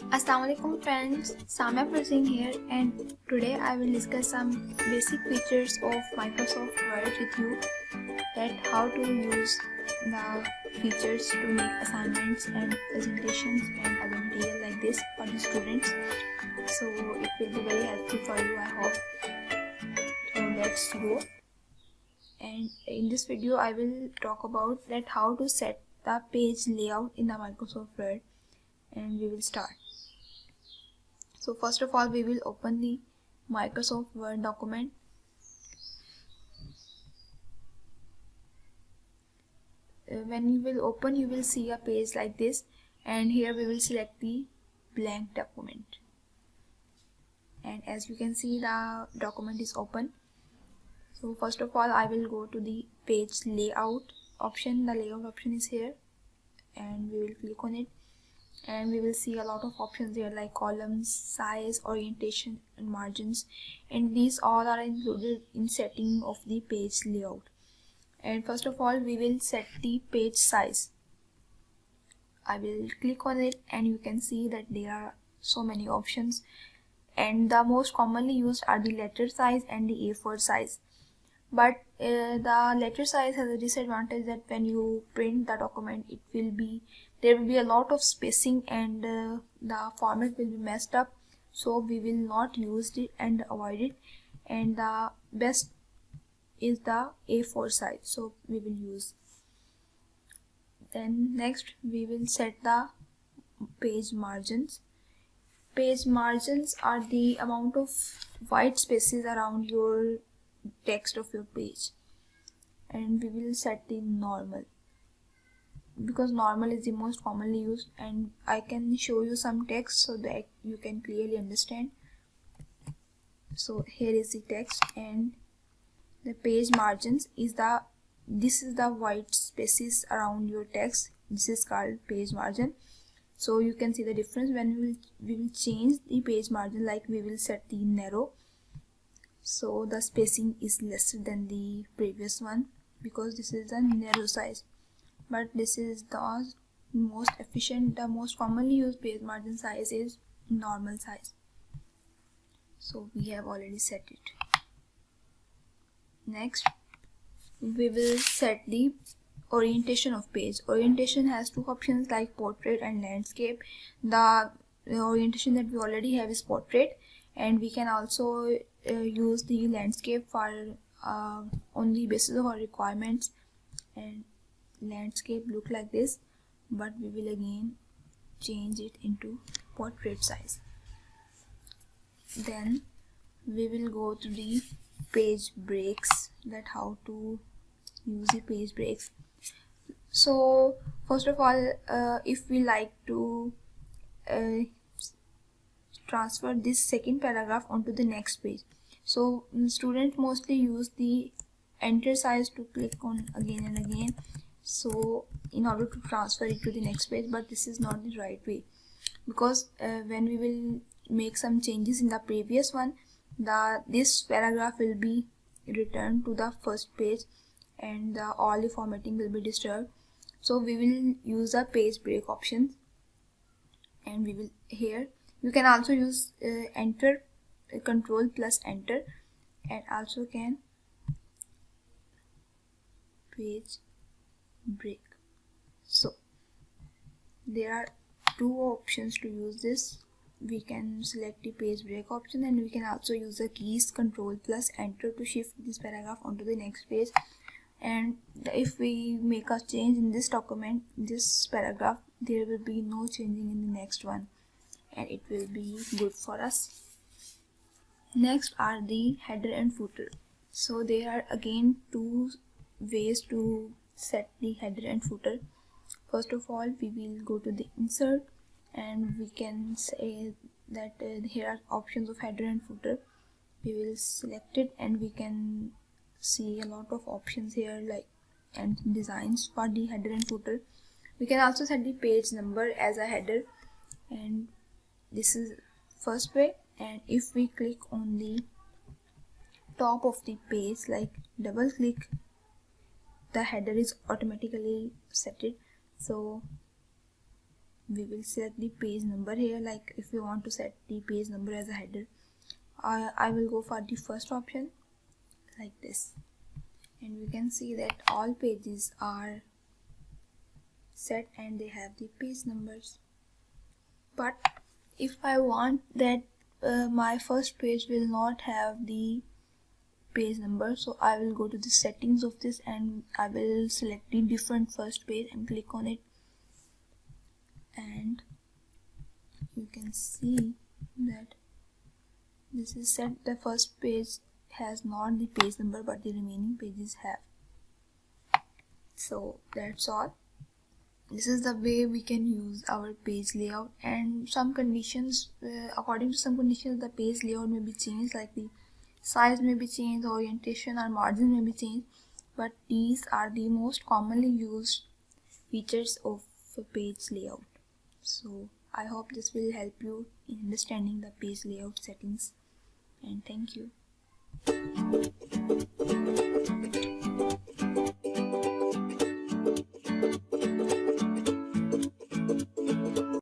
Assalamualaikum friends, Samia Prasing here, and today I will discuss some basic features of Microsoft Word with you, that how to use the features to make assignments and presentations and other material like this for the students. So it will be very helpful for you, I hope. So let's go. And in this video I will talk about that how to set the page layout in the Microsoft Word, and we will start. So first of all, we will open the Microsoft Word document. When you will open, you will see a page like this, and here we will select the blank document. And as you can see, the document is open. So first of all, I will go to the page layout option. The layout option is here, and we will click on it. And we will see a lot of options here like columns, size, orientation and margins, and these all are included in setting of the page layout. And first of all, we will set the page size. I will click on it, and you can see that there are so many options, and the most commonly used are the letter size and the A4 size. But the letter size has a disadvantage that when you print the document, there will be a lot of spacing, and the format will be messed up, so we will not use it and avoid it. And the best is the A4 size, so we will use. Then next we will set the page margins. Page margins are the amount of white spaces around your text of your page, and we will set the normal, because normal is the most commonly used, and I can show you some text so that you can clearly understand. So here is the text, and the page margins is this is the white spaces around your text. This is called page margin. So you can see the difference when we will change the page margin, like we will set the narrow, so the spacing is lesser than the previous one because this is a narrow size. But this is the most efficient, the most commonly used page margin size is normal size. So we have already set it. Next we will set the orientation of page. Orientation has two options like portrait and landscape. The orientation that we already have is portrait, and we can also use the landscape for on the basis of our requirements, and landscape look like this, but we will again change it into portrait size. Then we will go to the page breaks, that how to use the page breaks. So first of all, if we like to transfer this second paragraph onto the next page, so students mostly use the enter size to click on again and again, so in order to transfer it to the next page. But this is not the right way, because when we will make some changes in the previous one, this paragraph will be returned to the first page, and all the formatting will be disturbed. So we will use the page break options, and we will here you can also use enter, control plus enter, and also can page break. So there are two options to use this. We can select the page break option, and we can also use the keys control plus enter to shift this paragraph onto the next page. And if we make a change in this document, this paragraph, there will be no changing in the next one, and it will be good for us. Next are the header and footer. So there are again two ways to set the header and footer. First of all, we will go to the insert, and we can say that here are options of header and footer. We will select it, and we can see a lot of options here, like and designs for the header and footer. We can also set the page number as a header, and this is first way. And if we click on the top of the page, like double click, the header is automatically set it. So we will select the page number here. Like if we want to set the page number as a header, I will go for the first option like this, and we can see that all pages are set and they have the page numbers. But if I want that my first page will not have the page number, so I will go to the settings of this and I will select the different first page and click on it, and you can see that this is set. The first page has not the page number, but the remaining pages have. So that's all. This is the way we can use our page layout, and some conditions, according to some conditions, the page layout may be changed, like the size may be changed, orientation or margin may be changed, but these are the most commonly used features of a page layout. So I hope this will help you in understanding the page layout settings, and thank you.